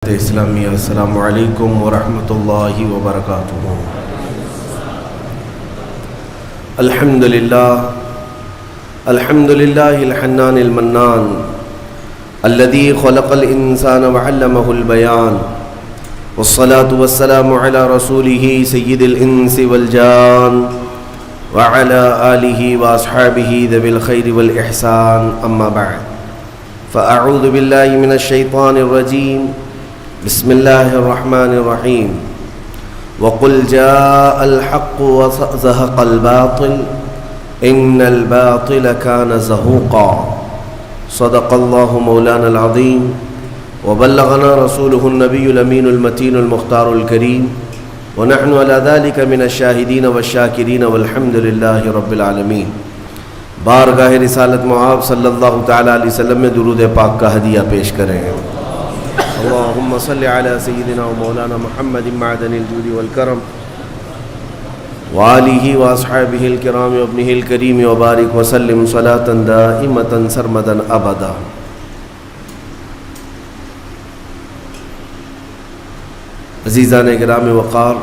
اسلامی السلام علیکم ورحمۃ اللہ وبرکاتہ۔ الحمد للہ الحنان المنان الذي خلق الانسان وعلمه البیان والصلاة والسلام على رسوله سید الانس والجان وعلى آلہ واصحابہ ذوی الخیر والاحسان، اما بعد فاعوذ باللہ من الشیطان الرجیم، بسم اللہ الرحمن الرحیم۔ وقل جاء الحق وزهق الباطل ان الباطل كان زهوقا، صدق اللہ مولانا العظیم وبلغنا رسوله النبی الامین المتین المختار الکریم، ونحن على ذلك من الشاہدین والشاکرین والحمد للہ رب العالمین۔ بارگاہ رسالت معاب صلی اللہ تعالی علیہ وسلم میں درود پاک کا ہدیہ پیش کریں۔ اللہم صلی علی سیدنا و مولانا محمد معدن الجود والکرم وآلہ واصحابہ الکرام وابنہ الکریم وبارک وسلم صلاة دائمة سرمدا ابدا۔ عزیزان گرامی وقار،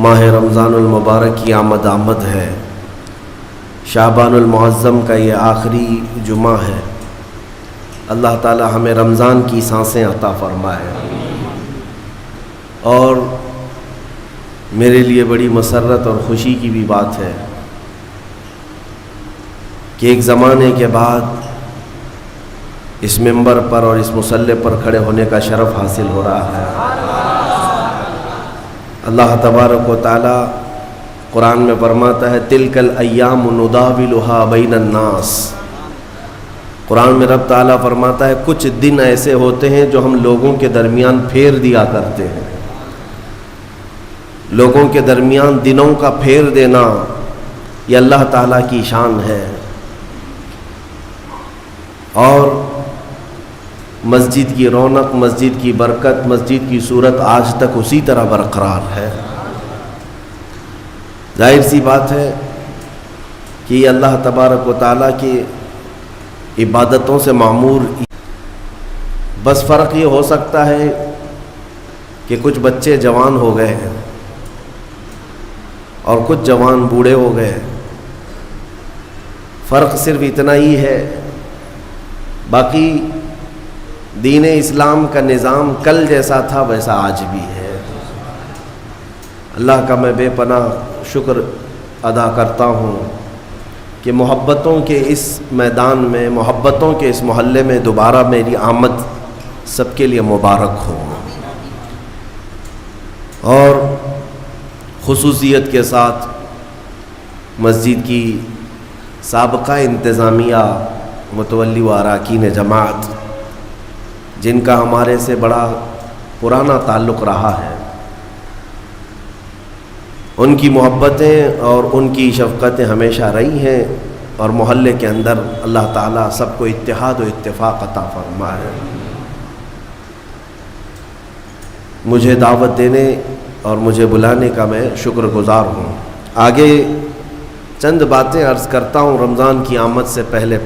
ماہ رمضان المبارک کی آمد ہے۔ شعبان المعظم کا یہ آخری جمعہ ہے۔ اللہ تعالی ہمیں رمضان کی سانسیں عطا فرمائے۔ اور میرے لیے بڑی مسرت اور خوشی کی بھی بات ہے کہ ایک زمانے کے بعد اس منبر پر اور اس مصلی پر کھڑے ہونے کا شرف حاصل ہو رہا ہے۔ اللہ تبارک و تعالی قرآن میں فرماتا ہے تِلْكَ الْأَيَّامُ نُدَاوِلُهَا بَيْنَ النَّاسِ۔ قرآن میں رب تعالیٰ فرماتا ہے کچھ دن ایسے ہوتے ہیں جو ہم لوگوں کے درمیان پھیر دیا کرتے ہیں۔ لوگوں کے درمیان دنوں کا پھیر دینا یہ اللہ تعالیٰ کی شان ہے۔ اور مسجد کی رونق، مسجد کی برکت، مسجد کی صورت آج تک اسی طرح برقرار ہے۔ ظاہر سی بات ہے کہ یہ اللہ تبارک و تعالیٰ کی عبادتوں سے معمور، بس فرق یہ ہو سکتا ہے کہ کچھ بچے جوان ہو گئے ہیں اور کچھ جوان بوڑھے ہو گئے۔ فرق صرف اتنا ہی ہے، باقی دین اسلام کا نظام کل جیسا تھا ویسا آج بھی ہے۔ اللہ کا میں بے پناہ شکر ادا کرتا ہوں کہ محبتوں کے اس میدان میں، محبتوں کے اس محلے میں دوبارہ میری آمد سب کے لیے مبارک ہو۔ اور خصوصیت کے ساتھ مسجد کی سابقہ انتظامیہ، متولی و اراکین جماعت جن کا ہمارے سے بڑا پرانا تعلق رہا ہے، ان کی محبتیں اور ان کی شفقتیں ہمیشہ رہی ہیں، اور محلے کے اندر اللہ تعالیٰ سب کو اتحاد و اتفاق عطا فرمائے۔ مجھے دعوت دینے اور مجھے بلانے کا میں شکر گزار ہوں۔ آگے چند باتیں عرض کرتا ہوں رمضان کی آمد سے پہلے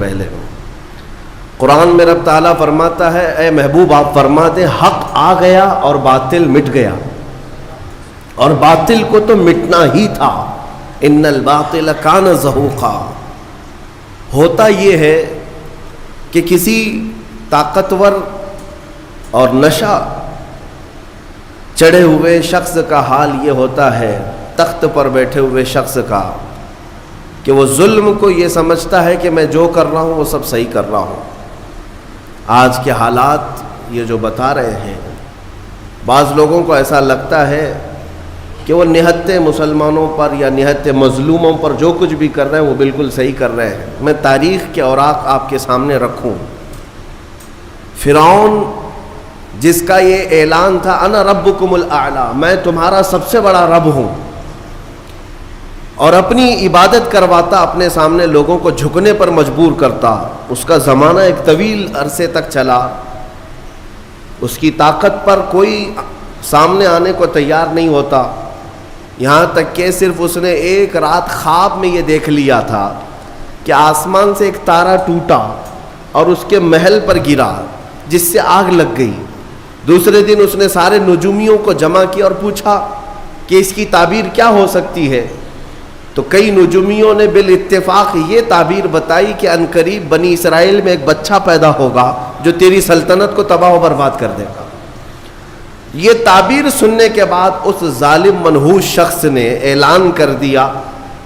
قرآن میں رب تعالیٰ فرماتا ہے اے محبوب آپ فرما دیں حق آ گیا اور باطل مٹ گیا، اور باطل کو تو مٹنا ہی تھا۔ ان الباطل کان زہوقا۔ ہوتا یہ ہے کہ کسی طاقتور اور نشہ چڑھے ہوئے شخص کا حال یہ ہوتا ہے، تخت پر بیٹھے ہوئے شخص کا، کہ وہ ظلم کو یہ سمجھتا ہے کہ میں جو کر رہا ہوں وہ سب صحیح کر رہا ہوں۔ آج کے حالات یہ جو بتا رہے ہیں، بعض لوگوں کو ایسا لگتا ہے کہ وہ نہتے مسلمانوں پر یا نہتے مظلوموں پر جو کچھ بھی کر رہے ہیں وہ بالکل صحیح کر رہے ہیں۔ میں تاریخ کے اوراق آپ کے سامنے رکھوں، فرعون جس کا یہ اعلان تھا انا ربکم الاعلی، میں تمہارا سب سے بڑا رب ہوں، اور اپنی عبادت کرواتا، اپنے سامنے لوگوں کو جھکنے پر مجبور کرتا۔ اس کا زمانہ ایک طویل عرصے تک چلا، اس کی طاقت پر کوئی سامنے آنے کو تیار نہیں ہوتا، یہاں تک کہ صرف اس نے ایک رات خواب میں یہ دیکھ لیا تھا کہ آسمان سے ایک تارا ٹوٹا اور اس کے محل پر گرا، جس سے آگ لگ گئی۔ دوسرے دن اس نے سارے نجومیوں کو جمع کیا اور پوچھا کہ اس کی تعبیر کیا ہو سکتی ہے؟ تو کئی نجومیوں نے بالاتفاق یہ تعبیر بتائی کہ عنقریب بنی اسرائیل میں ایک بچہ پیدا ہوگا جو تیری سلطنت کو تباہ و برباد کر دے گا۔ یہ تعبیر سننے کے بعد اس ظالم منحوس شخص نے اعلان کر دیا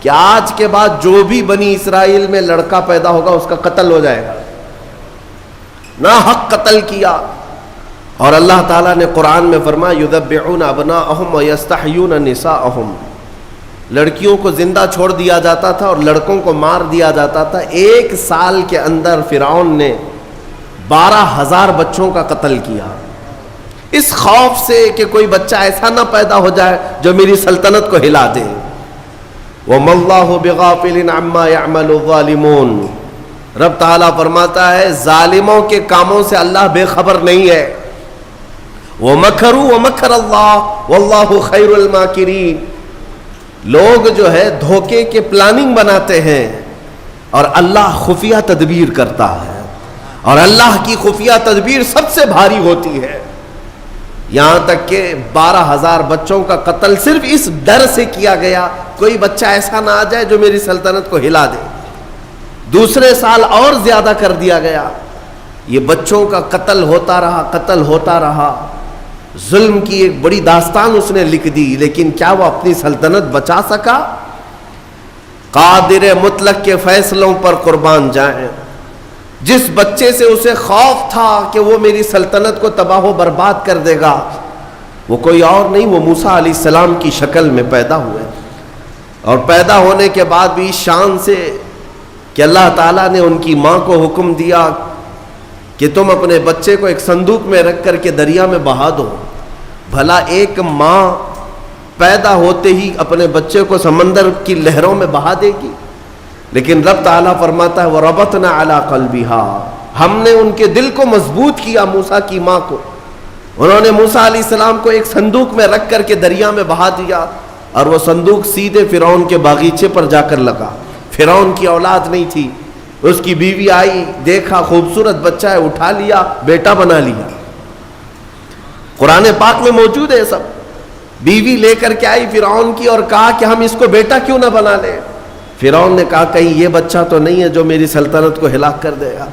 کہ آج کے بعد جو بھی بنی اسرائیل میں لڑکا پیدا ہوگا اس کا قتل ہو جائے گا۔ ناحق قتل کیا، اور اللہ تعالیٰ نے قرآن میں فرمایا یذبحون ابناءہم ویستحیون نساءہم، لڑکیوں کو زندہ چھوڑ دیا جاتا تھا اور لڑکوں کو مار دیا جاتا تھا۔ 1 سال کے اندر فرعون نے 12,000 بچوں کا قتل کیا، اس خوف سے کہ کوئی بچہ ایسا نہ پیدا ہو جائے جو میری سلطنت کو ہلا دے۔ وَمَا اللَّهُ بِغَافِلٍ عَمَّا يَعْمَلُ الظَّالِمُونَ، رب تعالیٰ فرماتا ہے ظالموں کے کاموں سے اللہ بے خبر نہیں ہے۔ وَمَكَرُوا وَمَكَرَ اللَّهُ وَاللَّهُ خَيْرُ الْمَاكِرِينَ، لوگ جو ہے دھوکے کے پلاننگ بناتے ہیں اور اللہ خفیہ تدبیر کرتا ہے، اور اللہ کی خفیہ تدبیر سب سے بھاری ہوتی ہے۔ یہاں تک کہ 12,000 بچوں کا قتل صرف اس ڈر سے کیا گیا کوئی بچہ ایسا نہ آ جائے جو میری سلطنت کو ہلا دے۔ دوسرے سال اور زیادہ کر دیا گیا، یہ بچوں کا قتل ہوتا رہا، قتل ہوتا رہا۔ ظلم کی ایک بڑی داستان اس نے لکھ دی، لیکن کیا وہ اپنی سلطنت بچا سکا؟ قادر مطلق کے فیصلوں پر قربان جائیں۔ جس بچے سے اسے خوف تھا کہ وہ میری سلطنت کو تباہ و برباد کر دے گا، وہ کوئی اور نہیں، وہ موسیٰ علیہ السلام کی شکل میں پیدا ہوئے، اور پیدا ہونے کے بعد بھی شان سے کہ اللہ تعالیٰ نے ان کی ماں کو حکم دیا کہ تم اپنے بچے کو ایک صندوق میں رکھ کر کے دریا میں بہا دو۔ بھلا ایک ماں پیدا ہوتے ہی اپنے بچے کو سمندر کی لہروں میں بہا دے گی؟ لیکن رب تعالیٰ فرماتا ہے وَرَبَطْنَا عَلَىٰ قَلْبِهَا، ہم نے ان کے دل کو مضبوط کیا، موسیٰ کی ماں کو۔ انہوں نے موسیٰ علیہ السلام کو ایک صندوق میں رکھ کر کے دریا میں بہا دیا، اور وہ صندوق سیدھے فرعون کے باغیچے پر جا کر لگا۔ فرعون کی اولاد نہیں تھی، اس کی بیوی آئی، دیکھا خوبصورت بچہ ہے، اٹھا لیا، بیٹا بنا لیا۔ قرآن پاک میں موجود ہے سب۔ بیوی لے کر کے آئی فرعون کی اور کہا کہ ہم اس کو بیٹا کیوں نہ بنا لیں؟ فرعون نے کہا کہیں یہ بچہ تو نہیں ہے جو میری سلطنت کو ہلاک کر دے گا۔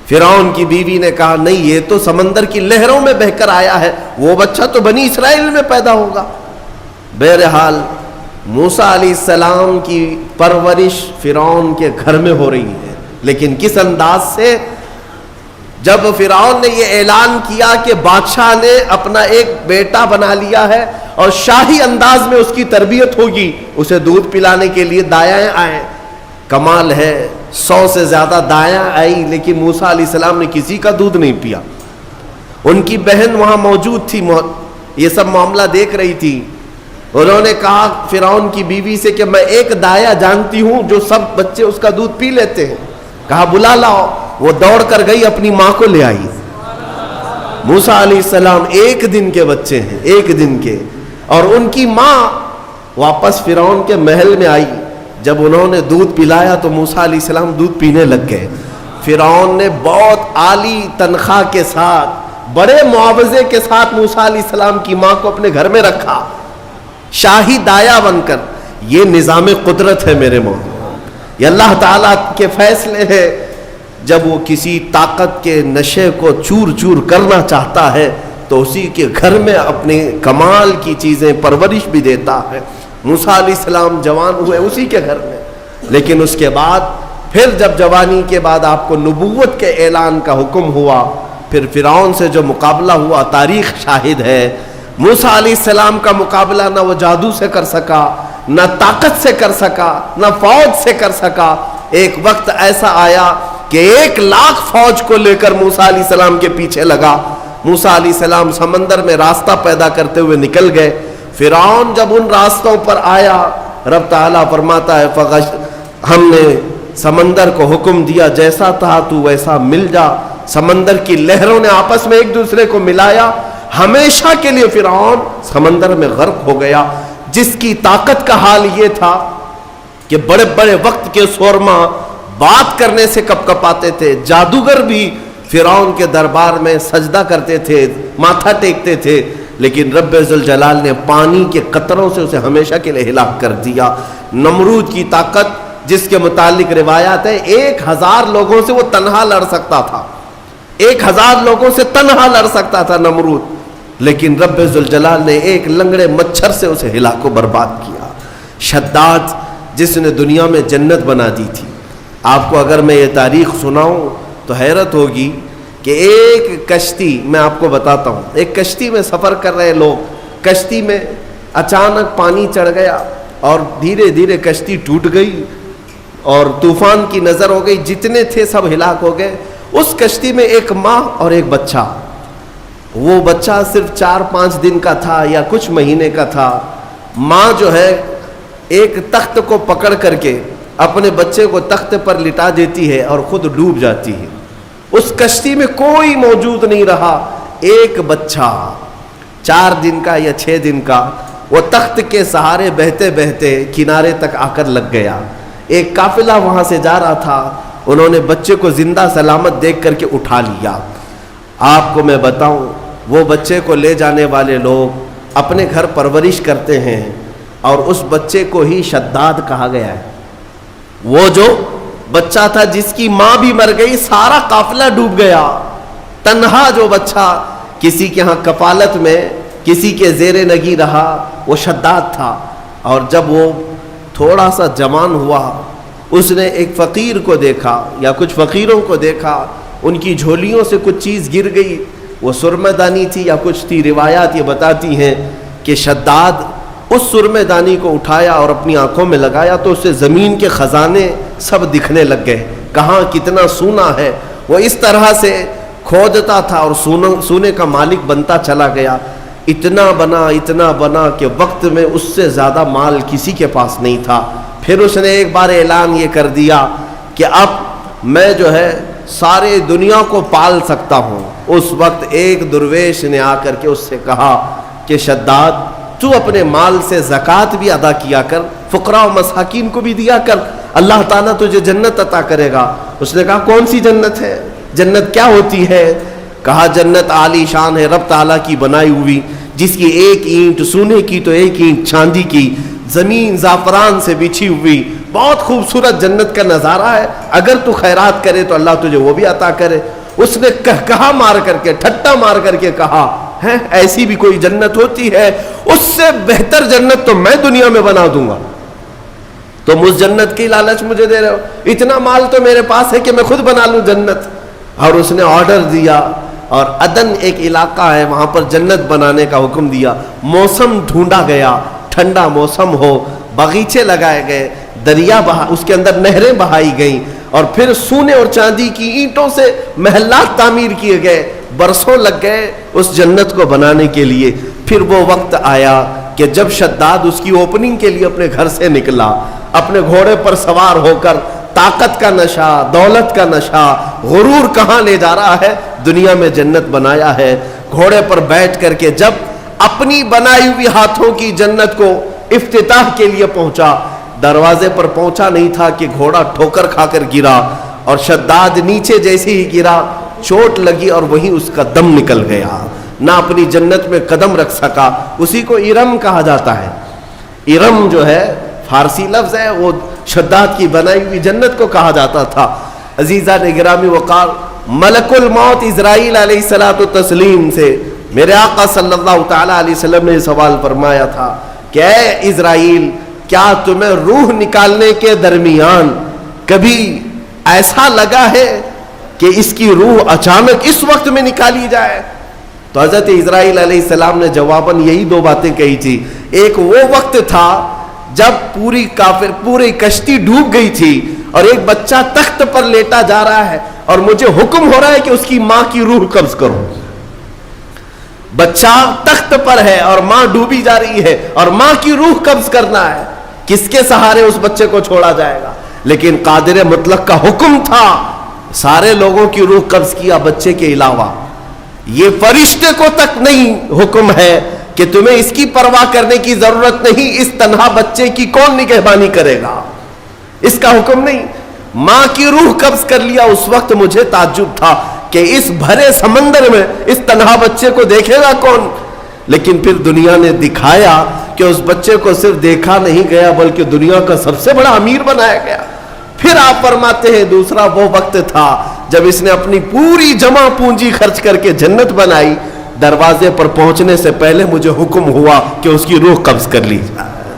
فرعون کی بیوی نے کہا نہیں، یہ تو سمندر کی لہروں میں بہہ کر آیا ہے، وہ بچہ تو بنی اسرائیل میں پیدا ہوگا۔ بہرحال موسیٰ علیہ السلام کی پرورش فرعون کے گھر میں ہو رہی ہے، لیکن کس انداز سے؟ جب فرعون نے یہ اعلان کیا کہ بادشاہ نے اپنا ایک بیٹا بنا لیا ہے اور شاہی انداز میں اس کی تربیت ہوگی، اسے دودھ پلانے کے لیے دایائیں آئیں۔ کمال ہے، 100 سے زیادہ دایاں آئی، لیکن موسیٰ علیہ السلام نے کسی کا دودھ نہیں پیا۔ ان کی بہن وہاں موجود تھی، یہ سب معاملہ دیکھ رہی تھی۔ انہوں نے کہا فرعون کی بیوی سے کہ میں ایک دایا جانتی ہوں جو سب بچے اس کا دودھ پی لیتے ہیں، کہا بلا لاؤ۔ وہ دوڑ کر گئی، اپنی ماں کو لے آئی۔ موسیٰ علیہ السلام 1 دن کے بچے ہیں، 1 دن کے، اور ان کی ماں واپس فرعون کے محل میں آئی۔ جب انہوں نے دودھ پلایا تو موسیٰ علیہ السلام دودھ پینے لگ گئے۔ فرعون نے بہت عالی تنخواہ کے ساتھ، بڑے معاوضے کے ساتھ موسیٰ علیہ السلام کی ماں کو اپنے گھر میں رکھا، شاہی دایا بن کر۔ یہ نظام قدرت ہے میرے مومنو، یہ اللہ تعالیٰ کے فیصلے ہیں۔ جب وہ کسی طاقت کے نشے کو چور چور کرنا چاہتا ہے تو اسی کے گھر میں اپنے کمال کی چیزیں پرورش بھی دیتا ہے۔ موسیٰ علیہ السلام جوان ہوئے اسی کے گھر میں، لیکن اس کے بعد پھر جب جوانی کے بعد آپ کو نبوت کے اعلان کا حکم ہوا، پھر فرعون سے جو مقابلہ ہوا تاریخ شاہد ہے۔ موسیٰ علیہ السلام کا مقابلہ نہ وہ جادو سے کر سکا، نہ طاقت سے کر سکا، نہ فوج سے کر سکا۔ ایک وقت ایسا آیا کہ 1,00,000 فوج کو لے کر موسیٰ علیہ السلام کے پیچھے لگا۔ موسیٰ علیہ السلام سمندر میں راستہ پیدا کرتے ہوئے نکل گئے۔ فرعون جب ان راستوں پر آیا، رب تعالیٰ فرماتا ہے ہم نے سمندر کو حکم دیا جیسا تھا تو ویسا مل جا۔ سمندر کی لہروں نے آپس میں ایک دوسرے کو ملایا، ہمیشہ کے لیے فرعون سمندر میں غرق ہو گیا، جس کی طاقت کا حال یہ تھا کہ بڑے بڑے وقت کے سورما بات کرنے سے کپ کپاتے تھے۔ جادوگر بھی فرعون کے دربار میں سجدہ کرتے تھے، ماتھا ٹیکتے تھے، لیکن رب ذوالجلال نے پانی کے قطروں سے اسے ہمیشہ کے لیے ہلاک کر دیا۔ نمرود کی طاقت جس کے متعلق روایات ہے 1000 لوگوں سے وہ تنہا لڑ سکتا تھا، 1000 لوگوں سے تنہا لڑ سکتا تھا نمرود، لیکن رب ذوالجلال نے ایک لنگڑے مچھر سے اسے ہلاک و برباد کیا۔ شداد جس نے دنیا میں جنت بنا دی تھی، آپ کو اگر میں یہ تاریخ سناؤں تو حیرت ہوگی کہ ایک کشتی، میں آپ کو بتاتا ہوں، ایک کشتی میں سفر کر رہے لوگ، کشتی میں اچانک پانی چڑھ گیا اور دھیرے دھیرے کشتی ٹوٹ گئی اور طوفان کی نظر ہو گئی، جتنے تھے سب ہلاک ہو گئے۔ اس کشتی میں ایک ماں اور ایک بچہ، وہ بچہ صرف 4-5 دن کا تھا یا کچھ مہینے کا تھا۔ ماں جو ہے ایک تخت کو پکڑ کر کے اپنے بچے کو تخت پر لٹا دیتی ہے اور خود ڈوب جاتی ہے۔ اس کشتی میں کوئی موجود نہیں رہا، ایک بچہ 4 دن کا یا 6 دن کا وہ تخت کے سہارے بہتے بہتے کنارے تک آ کر لگ گیا۔ ایک قافلہ وہاں سے جا رہا تھا، انہوں نے بچے کو زندہ سلامت دیکھ کر کے اٹھا لیا۔ آپ کو میں بتاؤں، وہ بچے کو لے جانے والے لوگ اپنے گھر پرورش کرتے ہیں اور اس بچے کو ہی شداد کہا گیا ہے۔ وہ جو بچہ تھا جس کی ماں بھی مر گئی، سارا قافلہ ڈوب گیا، تنہا جو بچہ کسی کے ہاں کفالت میں کسی کے زیر نگی رہا، وہ شداد تھا۔ اور جب وہ تھوڑا سا جوان ہوا، اس نے ایک فقیر کو دیکھا یا کچھ فقیروں کو دیکھا، ان کی جھولیوں سے کچھ چیز گر گئی، وہ سرمہ دانی تھی یا کچھ تھی۔ روایات یہ بتاتی ہیں کہ شداد اس سرمہ دانی کو اٹھایا اور اپنی آنکھوں میں لگایا تو اسے زمین کے خزانے سب دکھنے لگ گئے، کہاں کتنا سونا ہے۔ وہ اس طرح سے کھودتا تھا اور سونے کا مالک بنتا چلا گیا، اتنا بنا کہ وقت میں اس سے زیادہ مال کسی کے پاس نہیں تھا۔ پھر اس نے ایک بار اعلان یہ کر دیا کہ اب میں جو ہے سارے دنیا کو پال سکتا ہوں۔ اس وقت ایک درویش نے آ کر کے اس سے کہا کہ شداد، تو اپنے مال سے زکوٰۃ بھی ادا کیا کر، فقراء و مساکین کو بھی دیا کر، اللہ تعالیٰ تجھے جنت عطا کرے گا۔ اس نے کہا کون سی جنت ہے؟ جنت کیا ہوتی ہے؟ کہا جنت عالی شان ہے، رب تعالیٰ کی بنائی ہوئی، جس کی ایک اینٹ سونے کی تو ایک اینٹ چاندی کی، زمین زعفران سے بچھی ہوئی، بہت خوبصورت جنت کا نظارہ ہے، اگر تو خیرات کرے تو اللہ تجھے وہ بھی عطا کرے۔ اس نے کہا مار کر کے، ٹھٹا مار کر کے کہا ہے ایسی بھی کوئی جنت ہوتی ہے؟ اس سے بہتر جنت تو میں دنیا میں بنا دوں گا، تم اس جنت کی لالچ مجھے دے رہے ہو؟ اتنا مال تو میرے پاس ہے کہ میں خود بنا لوں جنت۔ اور اس نے آرڈر دیا اور عدن ایک علاقہ ہے، وہاں پر جنت بنانے کا حکم دیا۔ موسم ڈھونڈا گیا، ٹھنڈا موسم ہو، باغیچے لگائے گئے، دریا اس کے اندر نہریں بہائی گئیں، اور پھر سونے اور چاندی کی اینٹوں سے محلات تعمیر کیے گئے۔ برسوں لگ گئے اس جنت کو بنانے کے لیے۔ پھر وہ وقت آیا کہ جب شداد اس کی اوپننگ کے لیے اپنے گھر سے نکلا، اپنے گھوڑے پر سوار ہو کر، طاقت کا نشہ، دولت کا نشہ، غرور کہاں لے جا رہا ہے، دنیا میں جنت بنایا ہے۔ گھوڑے پر بیٹھ کر کے جب اپنی بنائی ہوئی ہاتھوں کی جنت کو افتتاح کے لیے پہنچا، دروازے پر پہنچا نہیں تھا کہ گھوڑا ٹھوکر کھا کر گرا، اور شداد نیچے جیسے ہی گرا چوٹ لگی اور وہیں اس کا دم نکل گیا، نہ اپنی جنت میں قدم رکھ سکا۔ اسی کو ارم کہا جاتا ہے۔ ارم جو ہے فارسی لفظ ہے، وہ شداد کی بنائی ہوئی جنت کو کہا جاتا تھا۔ عزیزان گرامی وقار، ملک الموت اسرائیل علیہ الصلوۃ والتسلیم سے میرے آقا صلی اللہ تعالی علیہ وسلم نے سوال فرمایا تھا کہ اے اسرائیل، کیا تمہیں روح نکالنے کے درمیان کبھی ایسا لگا ہے کہ اس کی روح اچانک اس وقت میں نکالی جائے؟ تو حضرت اسرائیل علیہ السلام نے جواباً یہی 2 باتیں کہی تھی۔ ایک وہ وقت تھا جب پوری کشتی ڈوب گئی تھی اور ایک بچہ تخت پر لیٹا جا رہا ہے اور مجھے حکم ہو رہا ہے کہ اس کی ماں کی روح قبض کرو۔ بچہ تخت پر ہے اور ماں ڈوبی جا رہی ہے اور ماں کی روح قبض کرنا ہے، کس کے سہارے اس بچے کو چھوڑا جائے گا؟ لیکن قادر مطلق کا حکم تھا، سارے لوگوں کی روح قبض کیا بچے کے علاوہ۔ یہ فرشتے کو تک نہیں حکم ہے کہ تمہیں اس کی پرواہ کرنے کی ضرورت نہیں، اس تنہا بچے کی کون نگہبانی کرے گا، اس کا حکم نہیں۔ ماں کی روح قبض کر لیا۔ اس وقت مجھے تعجب تھا کہ اس بھرے سمندر میں اس تنہا بچے کو دیکھے گا کون. لیکن پھر دنیا نے دکھایا کہ اس بچے کو صرف دیکھا نہیں گیا بلکہ دنیا کا سب سے بڑا امیر بنایا گیا. پھر آپ فرماتے ہیں دوسرا وہ وقت تھا جب اس نے اپنی پوری جمع پونجی خرچ کر کے جنت بنائی. دروازے پر پہنچنے سے پہلے مجھے حکم ہوا کہ اس کی روح قبض کر لی جائے.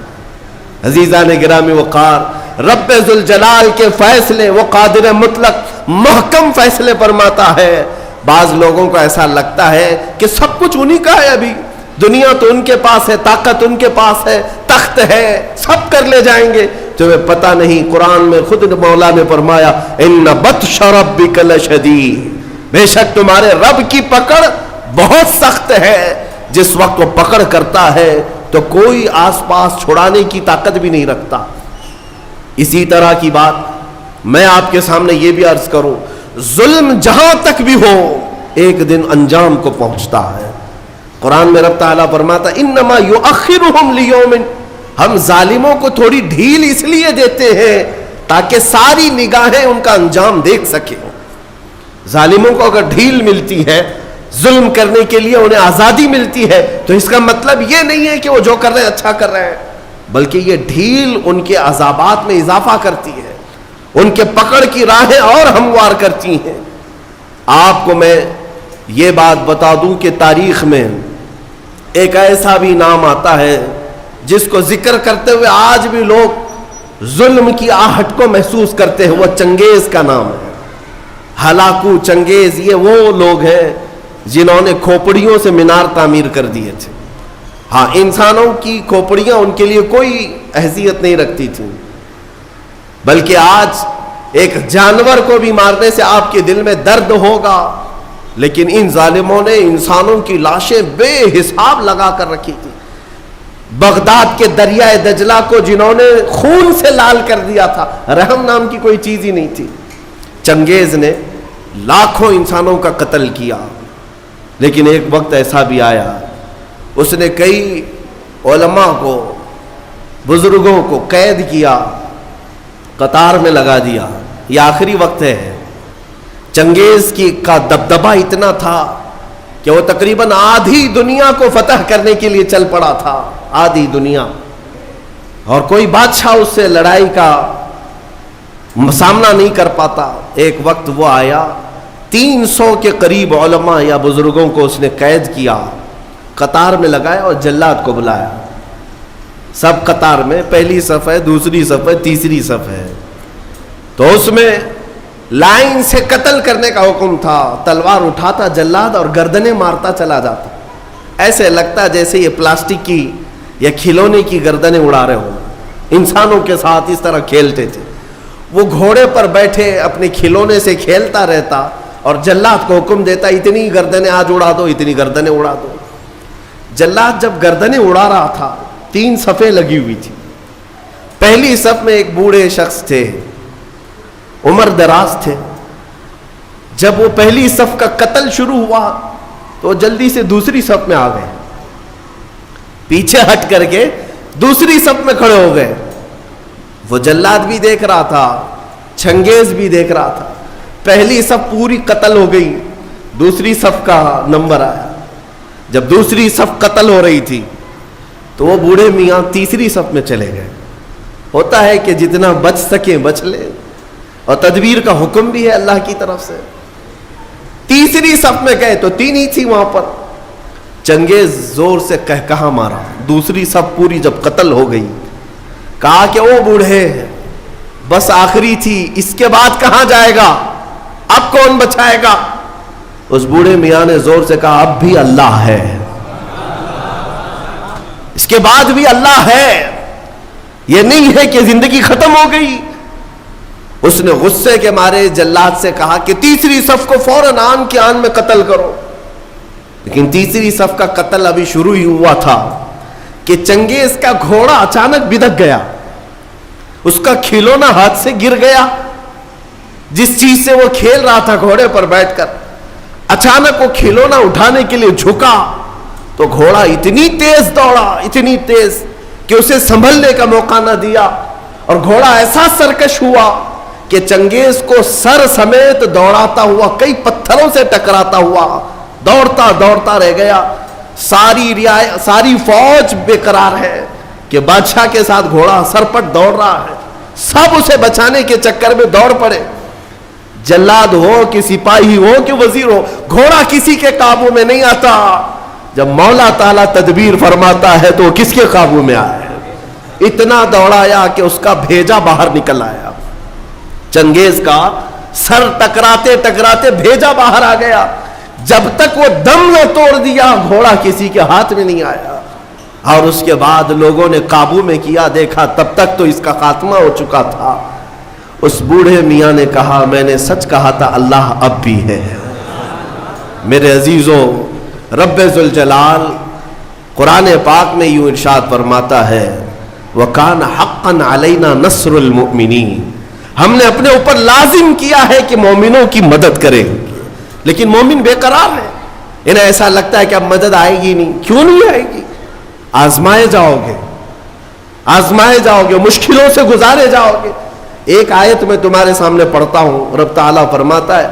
عزیزان گرامی وقار، رب ذوالجلال کے فیصلے، وہ قادر مطلق محکم فیصلے فرماتا ہے. بعض لوگوں کو ایسا لگتا ہے کہ سب کچھ انہی کا ہے، ابھی دنیا تو ان کے پاس ہے، طاقت ان کے پاس ہے، تخت ہے، سب کر لے جائیں گے. تمہیں پتہ نہیں، قرآن میں خود مولا نے فرمایا ان بطش ربک لشدید، بے شک تمہارے رب کی پکڑ بہت سخت ہے. جس وقت وہ پکڑ کرتا ہے تو کوئی آس پاس چھڑانے کی طاقت بھی نہیں رکھتا. اسی طرح کی بات میں آپ کے سامنے یہ بھی عرض کروں، ظلم جہاں تک بھی ہو ایک دن انجام کو پہنچتا ہے. قرآن میں رب تعالیٰ فرماتا انما یؤخرہم لیوم، ہم ظالموں کو تھوڑی ڈھیل اس لیے دیتے ہیں تاکہ ساری نگاہیں ان کا انجام دیکھ سکیں. ظالموں کو اگر ڈھیل ملتی ہے، ظلم کرنے کے لیے انہیں آزادی ملتی ہے، تو اس کا مطلب یہ نہیں ہے کہ وہ جو کر رہے ہیں اچھا کر رہے ہیں، بلکہ یہ ڈھیل ان کے عذابات میں اضافہ کرتی ہے، ان کے پکڑ کی راہیں اور ہموار کرتی ہیں. آپ کو میں یہ بات بتا دوں کہ تاریخ میں ایک ایسا بھی نام آتا ہے جس کو ذکر کرتے ہوئے آج بھی لوگ ظلم کی آہٹ کو محسوس کرتے ہیں. وہ چنگیز کا نام ہے. ہلاکو چنگیز یہ وہ لوگ ہیں جنہوں نے کھوپڑیوں سے مینار تعمیر کر دیے تھے. ہاں، انسانوں کی کھوپڑیاں ان کے لیے کوئی حیثیت نہیں رکھتی تھیں، بلکہ آج ایک جانور کو بھی مارنے سے آپ کے دل میں درد ہوگا، لیکن ان ظالموں نے انسانوں کی لاشیں بے حساب لگا کر رکھی تھی. بغداد کے دریائے دجلہ کو جنہوں نے خون سے لال کر دیا تھا، رحم نام کی کوئی چیز ہی نہیں تھی. چنگیز نے لاکھوں انسانوں کا قتل کیا. لیکن ایک وقت ایسا بھی آیا، اس نے کئی علماء کو، بزرگوں کو قید کیا، قطار میں لگا دیا. یہ آخری وقت ہے. چنگیز کا دبدبہ اتنا تھا کہ وہ تقریباً آدھی دنیا کو فتح کرنے کے لیے چل پڑا تھا. آدھی دنیا، اور کوئی بادشاہ اس سے لڑائی کا سامنا نہیں کر پاتا. ایک وقت وہ آیا، 300 کے قریب علماء یا بزرگوں کو اس نے قید کیا، قطار میں لگایا اور جلاد کو بلایا. سب قطار میں، پہلی صف ہے، دوسری صف ہے، تیسری صف ہے. تو اس میں لائن سے قتل کرنے کا حکم تھا. تلوار اٹھاتا جلاد اور گردنیں مارتا چلا جاتا. ایسے لگتا جیسے یہ پلاسٹک کی یا کھلونے کی گردنیں اڑا رہے ہوں. انسانوں کے ساتھ اس طرح کھیلتے تھے. وہ گھوڑے پر بیٹھے اپنے کھلونے سے کھیلتا رہتا اور جلاد کو حکم دیتا اتنی گردنیں آج اڑا دو، اتنی گردنیں اڑا دو. جلاد جب گردنیں اڑا رہا تھا، 3 صفیں لگی ہوئی تھی. پہلی صف میں ایک بوڑھے شخص تھے، عمر دراز تھے. جب وہ پہلی صف کا قتل شروع ہوا تو جلدی سے دوسری صف میں آ گئے، پیچھے ہٹ کر کے دوسری صف میں کھڑے ہو گئے. وہ جلاد بھی دیکھ رہا تھا، چنگیز بھی دیکھ رہا تھا. پہلی صف پوری قتل ہو گئی، دوسری صف کا نمبر آیا. جب دوسری صف قتل ہو رہی تھی تو وہ بوڑھے میاں تیسری صف میں چلے گئے. ہوتا ہے کہ جتنا بچ سکے بچ لے، اور تدبیر کا حکم بھی ہے اللہ کی طرف سے. تیسری صف میں گئے تو 3 ہی تھی وہاں پر. چنگیز زور سے کہا مارا. دوسری صف پوری جب قتل ہو گئی، کہا کہ وہ بوڑھے بس آخری تھی، اس کے بعد کہاں جائے گا، اب کون بچائے گا. اس بوڑھے میاں نے زور سے کہا اب بھی اللہ ہے، اس کے بعد بھی اللہ ہے، یہ نہیں ہے کہ زندگی ختم ہو گئی. اس نے غصے کے مارے جلاد سے کہا کہ تیسری صف کو فوراً آن کے آن میں قتل کرو. لیکن تیسری صف کا قتل ابھی شروع ہی ہوا تھا کہ چنگیز کا گھوڑا اچانک بدک گیا. اس کا کھلونا ہاتھ سے گر گیا. جس چیز سے وہ کھیل رہا تھا گھوڑے پر بیٹھ کر، اچانک وہ کھلونا اٹھانے کے لیے جھکا تو گھوڑا اتنی تیز دوڑا، اتنی تیز کہ اسے سنبھلنے کا موقع نہ دیا. اور گھوڑا ایسا سرکش ہوا کہ چنگیز کو سر سمیت دوڑاتا ہوا کئی پتھر پتھروں سے ٹکراتا ہوا دوڑتا دوڑتا رہ گیا. ساری فوج بے قرار ہے کہ بادشاہ کے ساتھ گھوڑا سرپٹ دوڑ رہا ہے, سب اسے بچانے کے چکر میں دوڑ پڑے. جلاد ہو کہ سپاہی ہو کہ وزیر ہو, گھوڑا کسی کے قابو میں نہیں آتا. جب مولا تعالیٰ تدبیر فرماتا ہے تو وہ کس کے قابو میں آئے؟ اتنا دوڑایا کہ اس کا بھیجا باہر نکل آیا. چنگیز کا سر ٹکراتے ٹکراتے بھیجا باہر آ گیا. جب تک وہ دم نہ توڑ دیا گھوڑا کسی کے ہاتھ میں نہیں آیا. اور اس کے بعد لوگوں نے قابو میں کیا, دیکھا تب تک تو اس کا خاتمہ ہو چکا تھا. اس بوڑھے میاں نے کہا میں نے سچ کہا تھا, اللہ اب بھی ہے. میرے عزیزوں, رب ذوالجلال قرآن پاک میں یوں ارشاد فرماتا ہے وَكَانَ حَقًّا عَلَيْنَا نَصْرُ الْمُؤْمِنِينَ, ہم نے اپنے اوپر لازم کیا ہے کہ مومنوں کی مدد کریں. لیکن مومن بے قرار ہے, انہیں ایسا لگتا ہے کہ اب مدد آئے گی نہیں. کیوں نہیں آئے گی؟ آزمائے جاؤ گے, آزمائے جاؤ گے, مشکلوں سے گزارے جاؤ گے. ایک آیت میں تمہارے سامنے پڑھتا ہوں, رب تعالیٰ فرماتا ہے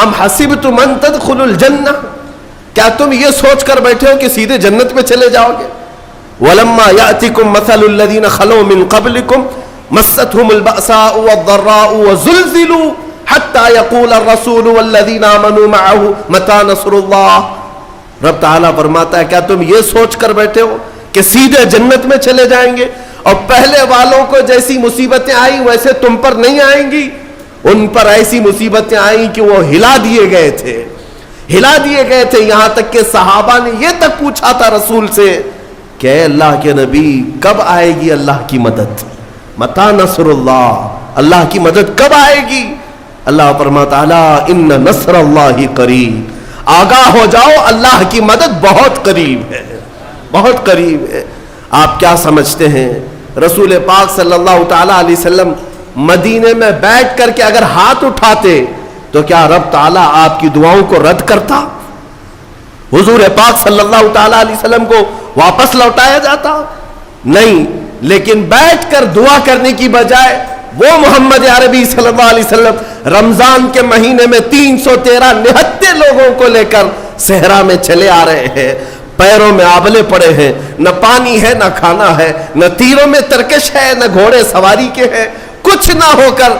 ام حسبتم ان تدخلوا الجنہ, کیا تم یہ سوچ کر بیٹھے ہو کہ سیدھے جنت میں چلے جاؤ گے؟ وَلَمَّا يَأْتِكُمْ مَثَلُ الَّذِينَ خَلَوْا مِنْ قَبْلِكُمْ مَسَّتْهُمُ الْبَأْسَاءُ وَالضَّرَّاءُ وَزُلْزِلُوا حَتَّى يَقُولَ الرَّسُولُ وَالَّذِينَ آمَنُوا مَعَهُ مَتَىٰ نَصْرُ اللَّهِ. رب تعالیٰ فرماتا ہے کیا تم یہ سوچ کر بیٹھے ہو کہ سیدھے جنت میں چلے جائیں گے, اور پہلے والوں کو جیسی مصیبتیں آئیں ویسے تم پر نہیں آئیں گی؟ ان پر ایسی مصیبتیں آئیں کہ وہ ہلا دیے گئے تھے, ہلا دیے گئے تھے. یہاں تک کہ صحابہ نے یہ تک پوچھا تھا رسول سے کہ اے اللہ کے نبی کب آئے گی اللہ کی مدد؟ متى نصر اللہ, اللہ کی مدد کب آئے گی؟ اللہ فرماتا ہے ان نصر اللہ قریب, آگاہ ہو جاؤ اللہ کی مدد بہت قریب ہے, بہت قریب ہے. آپ کیا سمجھتے ہیں رسول پاک صلی اللہ تعالی علیہ وسلم مدینے میں بیٹھ کر کے اگر ہاتھ اٹھاتے تو کیا رب تعالیٰ آپ کی دعاؤں کو رد کرتا؟ حضور پاک صلی اللہ تعالی علیہ وسلم کو واپس لوٹایا جاتا؟ نہیں. لیکن بیٹھ کر دعا کرنے کی بجائے وہ محمد عربی صلی اللہ علیہ وسلم رمضان کے مہینے میں 313 نہتے لوگوں کو لے کر صحرا میں چلے آ رہے ہیں. پیروں میں آبلے پڑے ہیں, نہ پانی ہے نہ کھانا ہے, نہ تیروں میں ترکش ہے نہ گھوڑے سواری کے ہیں, کچھ نہ ہو کر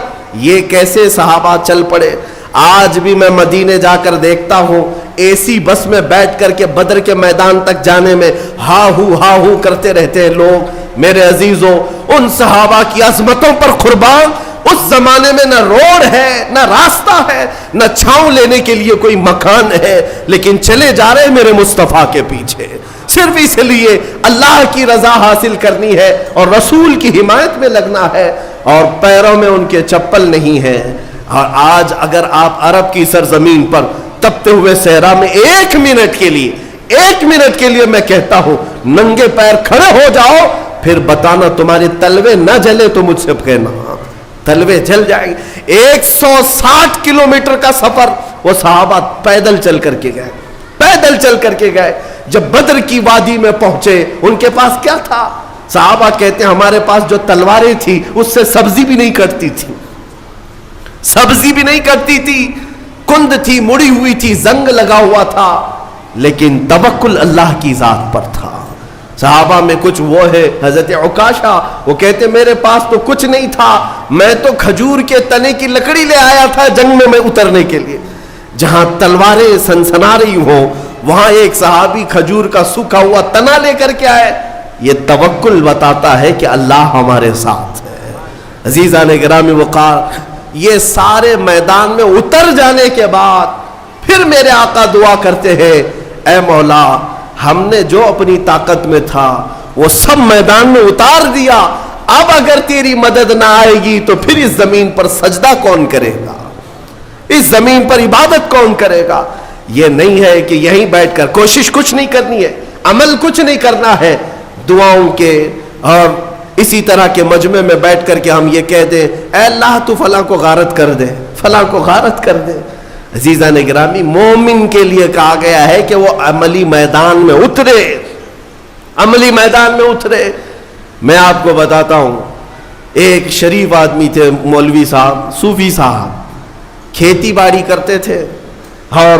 یہ کیسے صحابہ چل پڑے. آج بھی میں مدینے جا کر دیکھتا ہوں اے سی بس میں بیٹھ کر کے بدر کے میدان تک جانے میں ہا ہو کرتے رہتے ہیں لوگ. میرے عزیزوں, ان صحابہ کی عظمتوں پر قربان, اس زمانے میں نہ روڈ ہے نہ راستہ ہے نہ چھاؤں لینے کے لیے کوئی مکان ہے, لیکن چلے جا رہے میرے مصطفیٰ کے پیچھے صرف اس لیے اللہ کی رضا حاصل کرنی ہے اور رسول کی حمایت میں لگنا ہے, اور پیروں میں ان کے چپل نہیں ہے. اور آج اگر آپ عرب کی سرزمین پر تپتے ہوئے صحرا میں ایک منٹ کے لیے میں کہتا ہوں ننگے پیر کھڑے ہو جاؤ, پھر بتانا تمہارے تلوے نہ جلے تو مجھ سے کہنا, تلوے جل جائیں گے. 160 کلومیٹر کا سفر وہ صحابہ پیدل چل کر کے گئے, پیدل چل کر کے گئے. جب بدر کی وادی میں پہنچے ان کے پاس کیا تھا؟ صحابہ کہتے ہیں ہمارے پاس جو تلواریں تھی اس سے سبزی بھی نہیں کٹتی تھی, سبزی بھی نہیں کٹتی تھی, کند تھی, مڑی ہوئی تھی, زنگ لگا ہوا تھا, لیکن توکل اللہ کی ذات پر تھا. صحابہ میں کچھ وہ ہے حضرت عکاشہ, وہ کہتے میرے پاس تو کچھ نہیں تھا, میں تو کھجور کے تنے کی لکڑی لے آیا تھا جنگ میں اترنے کے لیے. جہاں تلواریں سنسنا رہی ہوں وہاں ایک صحابی کھجور کا سوکھا ہوا تنا لے کر کے آئے. یہ توکل بتاتا ہے کہ اللہ ہمارے ساتھ ہے. عزیزان گرامی وقار, یہ سارے میدان میں اتر جانے کے بعد پھر میرے آقا دعا کرتے ہیں اے مولا ہم نے جو اپنی طاقت میں تھا وہ سب میدان میں اتار دیا, اب اگر تیری مدد نہ آئے گی تو پھر اس زمین پر سجدہ کون کرے گا, اس زمین پر عبادت کون کرے گا؟ یہ نہیں ہے کہ یہیں بیٹھ کر کوشش کچھ نہیں کرنی ہے, عمل کچھ نہیں کرنا ہے, دعاؤں کے اور اسی طرح کے مجمع میں بیٹھ کر کے ہم یہ کہہ دیں اے اللہ تو فلاں کو غارت کر دے, فلاں کو غارت کر دے. عزیزان گرامی, مومن کے لیے کہا گیا ہے کہ وہ عملی میدان میں اترے, عملی میدان میں اترے. میں آپ کو بتاتا ہوں, ایک شریف آدمی تھے مولوی صاحب, صوفی صاحب, کھیتی باڑی کرتے تھے. اور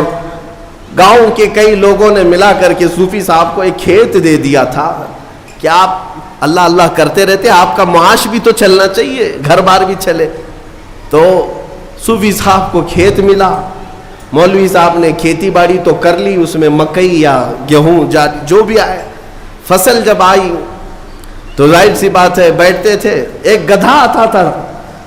گاؤں کے کئی لوگوں نے ملا کر کے صوفی صاحب کو ایک کھیت دے دیا تھا کہ آپ اللہ اللہ کرتے رہتے، آپ کا معاش بھی تو چلنا چاہیے، گھر بار بھی چلے۔ تو صوفی صاحب کو کھیت ملا، مولوی صاحب نے کھیتی باڑی تو کر لی، اس میں مکئی یا گیہوں جو بھی آئے، فصل جب آئی تو ظاہر سی بات ہے بیٹھتے تھے، ایک گدھا آتا تھا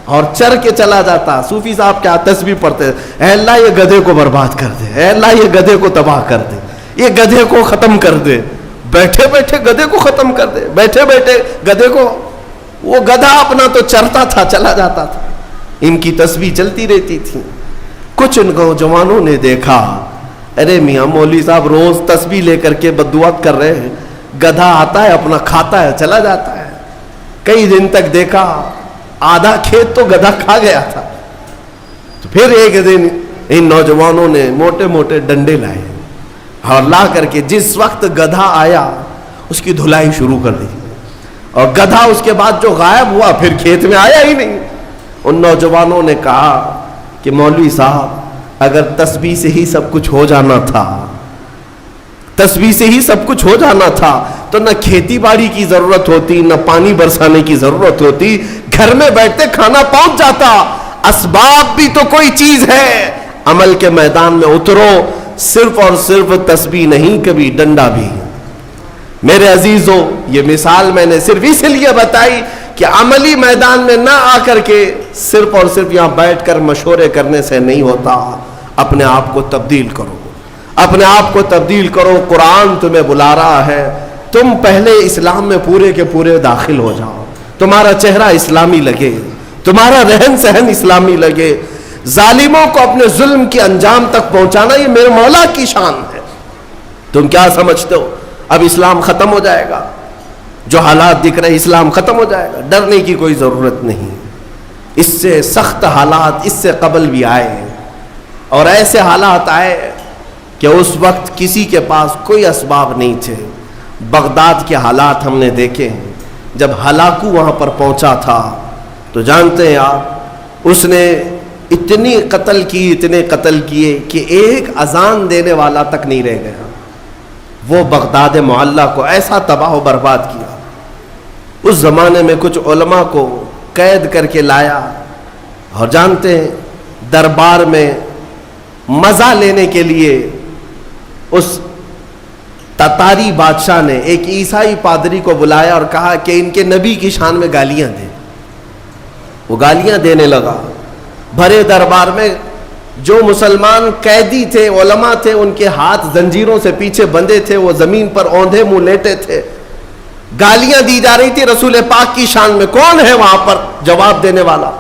اور چر کے چلا جاتا۔ صوفی صاحب کیا تسبیح پڑھتے، اے اللہ یہ گدھے کو برباد کر دے، اے اللہ یہ گدھے کو تباہ کر دے، یہ گدھے کو ختم کر دے، بیٹھے بیٹھے گدھے کو ختم کر دے، بیٹھے بیٹھے گدھے کو۔ وہ گدھا اپنا تو چرتا تھا، چلا جاتا تھا، ان کی تسبیح چلتی رہتی تھی۔ کچھ ان نوجوانوں نے دیکھا، ارے میاں مولوی صاحب روز تسبیح لے کر کے بددعات کر رہے ہیں، گدھا آتا ہے اپنا کھاتا ہے چلا جاتا ہے۔ کئی دن تک دیکھا، آدھا کھیت تو گدھا کھا گیا تھا۔ تو پھر ایک دن ان نوجوانوں نے موٹے موٹے ڈنڈے لائے اور لا کر کے جس وقت گدھا آیا اس کی دھلائی شروع کر دی، اور گدھا اس کے بعد جو غائب ہوا پھر کھیت میں آیا ہی نہیں۔ ان نوجوانوں نے کہا کہ مولوی صاحب اگر تسبیح سے ہی سب کچھ ہو جانا تھا، تسبیح سے ہی سب کچھ ہو جانا تھا تو نہ کھیتی باڑی کی ضرورت ہوتی، نہ پانی برسانے کی ضرورت ہوتی، گھر میں بیٹھتے کھانا پہنچ جاتا۔ اسباب بھی تو کوئی چیز ہے، عمل کے میدان میں اترو، صرف اور صرف تسبیح نہیں، کبھی ڈنڈا بھی۔ میرے عزیزو، یہ مثال میں نے صرف اس لیے بتائی کہ عملی میدان میں نہ آ کر کے صرف اور صرف یہاں بیٹھ کر مشورے کرنے سے نہیں ہوتا، اپنے آپ کو تبدیل کرو، اپنے آپ کو تبدیل کرو۔ قرآن تمہیں بلا رہا ہے، تم پہلے اسلام میں پورے کے پورے داخل ہو جاؤ، تمہارا چہرہ اسلامی لگے، تمہارا رہن سہن اسلامی لگے۔ ظالموں کو اپنے ظلم کے انجام تک پہنچانا یہ میرے مولا کی شان ہے۔ تم کیا سمجھتے ہو اب اسلام ختم ہو جائے گا؟ جو حالات دکھ رہے اسلام ختم ہو جائے گا؟ ڈرنے کی کوئی ضرورت نہیں، اس سے سخت حالات اس سے قبل بھی آئے، اور ایسے حالات آئے کہ اس وقت کسی کے پاس کوئی اسباب نہیں تھے۔ بغداد کے حالات ہم نے دیکھے ہیں، جب ہلاکو وہاں پر پہنچا تھا تو جانتے ہیں آپ، اس نے اتنے قتل کیے کہ ایک اذان دینے والا تک نہیں رہ گیا۔ وہ بغداد معلیٰ کو ایسا تباہ و برباد کیا۔ اس زمانے میں کچھ علماء کو قید کر کے لایا، اور جانتے ہیں دربار میں مزہ لینے کے لیے اس تتاری بادشاہ نے ایک عیسائی پادری کو بلایا اور کہا کہ ان کے نبی کی شان میں گالیاں دیں۔ وہ گالیاں دینے لگا بھرے دربار میں۔ جو مسلمان قیدی تھے، علماء تھے، ان کے ہاتھ زنجیروں سے پیچھے بندھے تھے، وہ زمین پر اوندھے منہ لیٹے تھے، گالیاں دی جا رہی تھی رسول پاک کی شان میں۔ کون ہے وہاں پر جواب دینے والا؟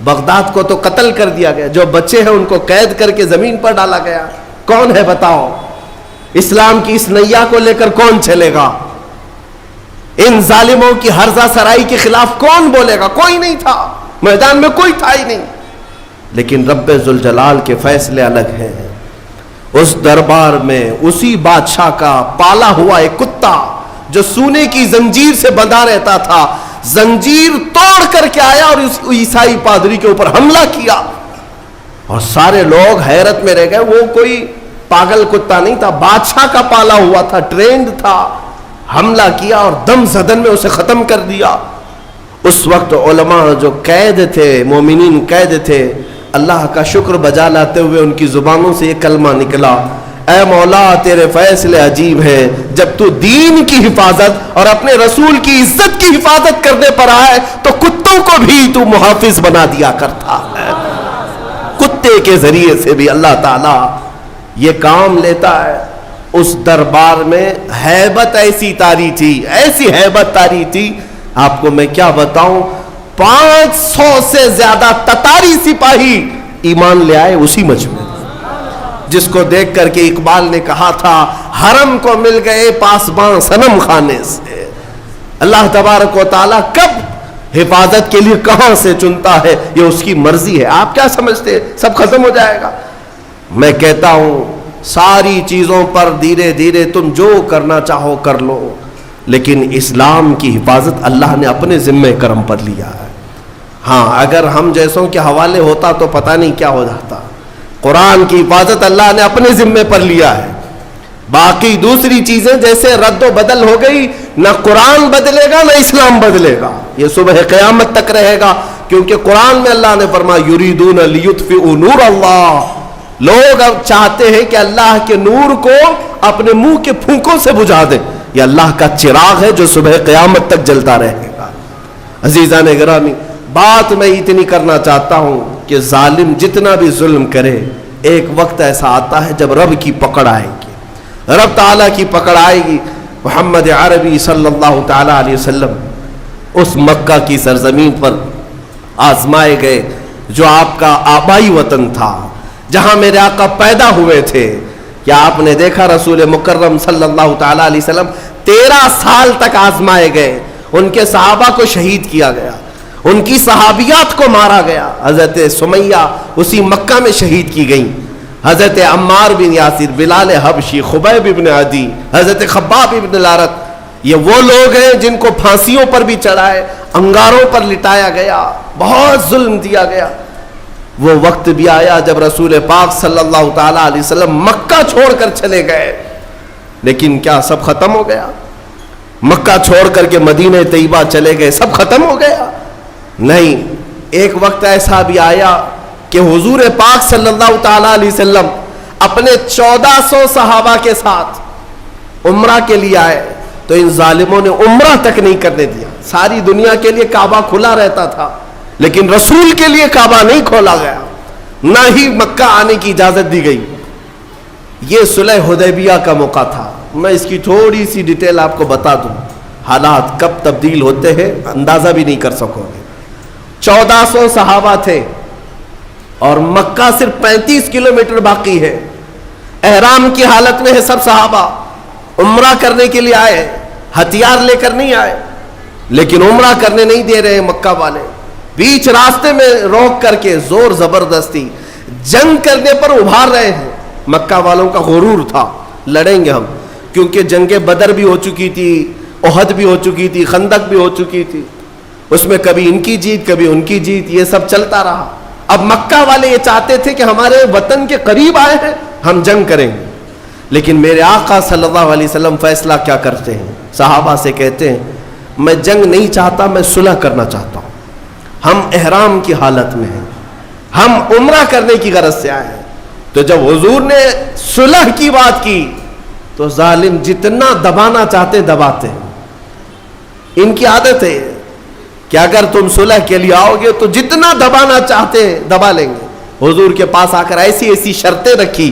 بغداد کو تو قتل کر دیا گیا، جو بچے ہیں ان کو قید کر کے زمین پر ڈالا گیا۔ کون ہے بتاؤ؟ اسلام کی اس نیا کو لے کر کون چلے گا؟ ان ظالموں کی ہرزہ سرائی کے خلاف کون بولے گا؟ کوئی نہیں تھا، میدان میں کوئی تھا ہی نہیں۔ لیکن رب ذوالجلال کے فیصلے الگ ہیں۔ اس دربار میں اسی بادشاہ کا پالا ہوا ایک کتا جو سونے کی زنجیر سے بندھا رہتا تھا، زنجیر توڑ کر کے آیا اور اس عیسائی پادری کے اوپر حملہ کیا، اور سارے لوگ حیرت میں رہ گئے۔ وہ کوئی پاگل کتا نہیں تھا، بادشاہ کا پالا ہوا تھا، ٹرینڈ تھا۔ حملہ کیا اور دم زدن میں اسے ختم کر دیا۔ اس وقت علماء جو قید تھے، مومنین قید تھے، اللہ کا شکر بجا لاتے ہوئے ان کی زبانوں سے یہ کلمہ نکلا، اے مولا تیرے فیصلے عجیب ہیں، جب تو دین کی حفاظت اور اپنے رسول کی عزت کی حفاظت کرنے پر آئے تو کتوں کو بھی تو محافظ بنا دیا کرتا ہے۔ کتے کے ذریعے سے بھی اللہ تعالی یہ کام لیتا ہے۔ اس دربار میں ہیبت ایسی طاری تھی، ایسی ہیبت طاری تھی، آپ کو میں کیا بتاؤں، 500 سے زیادہ تتاری سپاہی ایمان لے آئے اسی مجمع، جس کو دیکھ کر کے اقبال نے کہا تھا، حرم کو مل گئے پاسباں صنم خانے سے۔ اللہ تبارک و تعالیٰ کب حفاظت کے لیے کہاں سے چنتا ہے یہ اس کی مرضی ہے۔ آپ کیا سمجھتے سب ختم ہو جائے گا؟ میں کہتا ہوں ساری چیزوں پر دھیرے دھیرے تم جو کرنا چاہو کر لو، لیکن اسلام کی حفاظت اللہ نے اپنے ذمہ کرم پر لیا ہے۔ ہاں اگر ہم جیسوں کے حوالے ہوتا تو پتہ نہیں کیا ہو جاتا، قرآن کی حفاظت اللہ نے اپنے ذمے پر لیا ہے. باقی دوسری چیزیں جیسے رد و بدل ہو گئی، نہ قرآن بدلے گا نہ اسلام بدلے گا، یہ صبح قیامت تک رہے گا. کیونکہ قرآن میں اللہ نے فرمایا یریدون لیطفئوا نور اللہ، لوگ اب چاہتے ہیں کہ اللہ کے نور کو اپنے منہ کے پھونکوں سے بجھا دیں. یہ اللہ کا چراغ ہے جو صبح قیامت تک جلتا رہے گا. عزیزان گرامی، بات میں اتنی کرنا چاہتا ہوں کہ ظالم جتنا بھی ظلم کرے، ایک وقت ایسا آتا ہے جب رب کی پکڑ آئے گی، رب تعالیٰ کی پکڑ آئے گی. محمد عربی صلی اللہ تعالیٰ علیہ وسلم اس مکہ کی سرزمین پر آزمائے گئے جو آپ کا آبائی وطن تھا، جہاں میرے آقا پیدا ہوئے تھے. کیا آپ نے دیکھا رسول مکرم صلی اللہ تعالیٰ علیہ وسلم 13 سال تک آزمائے گئے. ان کے صحابہ کو شہید کیا گیا، ان کی صحابیات کو مارا گیا. حضرت سمیہ اسی مکہ میں شہید کی گئیں. حضرت عمار بن یاسر، بلال حبشی، خبیب بن عدی، حضرت خباب بن الارت، یہ وہ لوگ ہیں جن کو پھانسیوں پر بھی چڑھائے، انگاروں پر لٹایا گیا، بہت ظلم دیا گیا. وہ وقت بھی آیا جب رسول پاک صلی اللہ تعالیٰ علیہ وسلم مکہ چھوڑ کر چلے گئے. لیکن کیا سب ختم ہو گیا؟ مکہ چھوڑ کر کے مدینہ طیبہ چلے گئے، سب ختم ہو گیا؟ نہیں. ایک وقت ایسا بھی آیا کہ حضور پاک صلی اللہ تعالیٰ علیہ وسلم اپنے 1400 صحابہ کے ساتھ عمرہ کے لیے آئے تو ان ظالموں نے عمرہ تک نہیں کرنے دیا. ساری دنیا کے لیے کعبہ کھلا رہتا تھا، لیکن رسول کے لیے کعبہ نہیں کھولا گیا، نہ ہی مکہ آنے کی اجازت دی گئی. یہ صلح حدیبیہ کا موقع تھا. میں اس کی تھوڑی سی ڈیٹیل آپ کو بتا دوں، حالات کب تبدیل ہوتے ہیں اندازہ بھی نہیں کر سکو گے. 1400 صحابہ تھے اور مکہ صرف 35 کلومیٹر باقی ہے. احرام کی حالت میں ہے سب صحابہ، عمرہ کرنے کے لیے آئے، ہتھیار لے کر نہیں آئے، لیکن عمرہ کرنے نہیں دے رہے مکہ والے. بیچ راستے میں روک کر کے زور زبردستی جنگ کرنے پر ابھار رہے ہیں. مکہ والوں کا غرور تھا لڑیں گے ہم، کیونکہ جنگ بدر بھی ہو چکی تھی، احد بھی ہو چکی تھی، خندق بھی ہو چکی تھی. اس میں کبھی ان کی جیت کبھی ان کی جیت، یہ سب چلتا رہا. اب مکہ والے یہ چاہتے تھے کہ ہمارے وطن کے قریب آئے ہیں، ہم جنگ کریں گے. لیکن میرے آقا صلی اللہ علیہ وسلم فیصلہ کیا کرتے ہیں؟ صحابہ سے کہتے ہیں میں جنگ نہیں چاہتا، میں صلح کرنا چاہتا ہوں. ہم احرام کی حالت میں ہیں، ہم عمرہ کرنے کی غرض سے آئے ہیں. تو جب حضور نے صلح کی بات کی تو ظالم جتنا دبانا چاہتے دباتے ہیں. ان کی عادت ہے کہ اگر تم صلح کے لیے آؤ گے تو جتنا دبانا چاہتے ہیں دبا لیں گے. حضور کے پاس آ کر ایسی ایسی شرطیں رکھی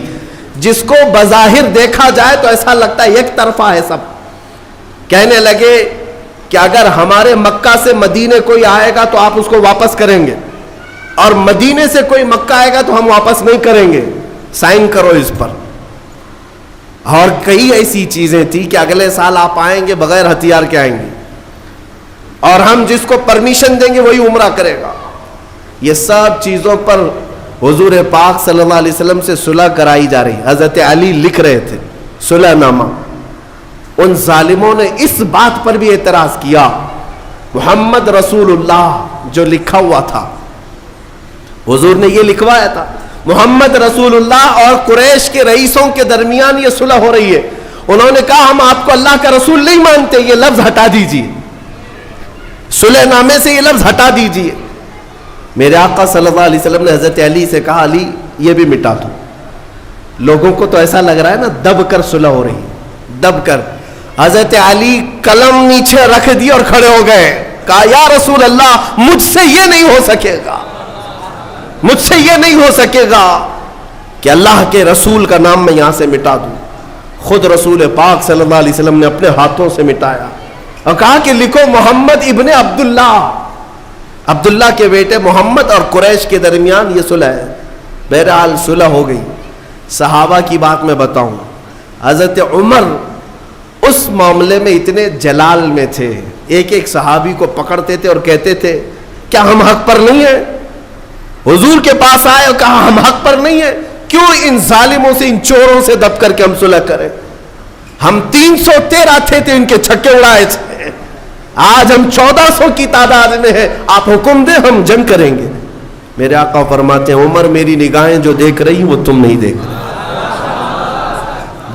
جس کو بظاہر دیکھا جائے تو ایسا لگتا ہے ایک طرفہ ہے سب. کہنے لگے کہ اگر ہمارے مکہ سے مدینے کوئی آئے گا تو آپ اس کو واپس کریں گے، اور مدینے سے کوئی مکہ آئے گا تو ہم واپس نہیں کریں گے، سائن کرو اس پر. اور کئی ایسی چیزیں تھی کہ اگلے سال آپ آئیں گے بغیر ہتھیار کے آئیں گے، اور ہم جس کو پرمیشن دیں گے وہی عمرہ کرے گا. یہ سب چیزوں پر حضور پاک صلی اللہ علیہ وسلم سے صلح کرائی جا رہی. حضرت علی لکھ رہے تھے صلح نامہ. ان ظالموں نے اس بات پر بھی اعتراض کیا، محمد رسول اللہ جو لکھا ہوا تھا، حضور نے یہ لکھوایا تھا محمد رسول اللہ اور قریش کے رئیسوں کے درمیان یہ صلح ہو رہی ہے. انہوں نے کہا ہم آپ کو اللہ کا رسول نہیں مانتے، یہ لفظ ہٹا دیجیے، صلح نامے سے یہ لفظ ہٹا دیجیے. میرے آقا صلی اللہ علیہ وسلم نے حضرت علی سے کہا علی یہ بھی مٹا دو. لوگوں کو تو ایسا لگ رہا ہے نا دب کر صلح ہو رہی ہے، دب کر. حضرت علی قلم نیچے رکھ دی اور کھڑے ہو گئے. کہا یا رسول اللہ مجھ سے یہ نہیں ہو سکے گا، مجھ سے یہ نہیں ہو سکے گا کہ اللہ کے رسول کا نام میں یہاں سے مٹا دوں. خود رسول پاک صلی اللہ علیہ وسلم نے اپنے ہاتھوں سے مٹایا اور کہا کہ لکھو محمد ابن عبداللہ، عبداللہ کے بیٹے محمد اور قریش کے درمیان یہ صلح ہے. بہرحال صلح ہو گئی. صحابہ کی بات میں بتاؤں، حضرت عمر اس معاملے میں اتنے جلال میں تھے، ایک ایک صحابی کو پکڑتے تھے اور کہتے تھے کیا ہم حق پر نہیں ہیں؟ حضور کے پاس آئے اور کہا ہم حق پر نہیں ہیں، کیوں ان ظالموں سے ان چوروں سے دب کر کے ہم صلح کریں؟ ہم 313 تھے ان کے چھکے اڑائے تھے، آج ہم 1400 کی تعداد میں ہیں، آپ حکم دیں ہم جنگ کریں گے. میرے آقا فرماتے ہیں عمر میری نگاہیں جو دیکھ رہی وہ تم نہیں دیکھ رہے.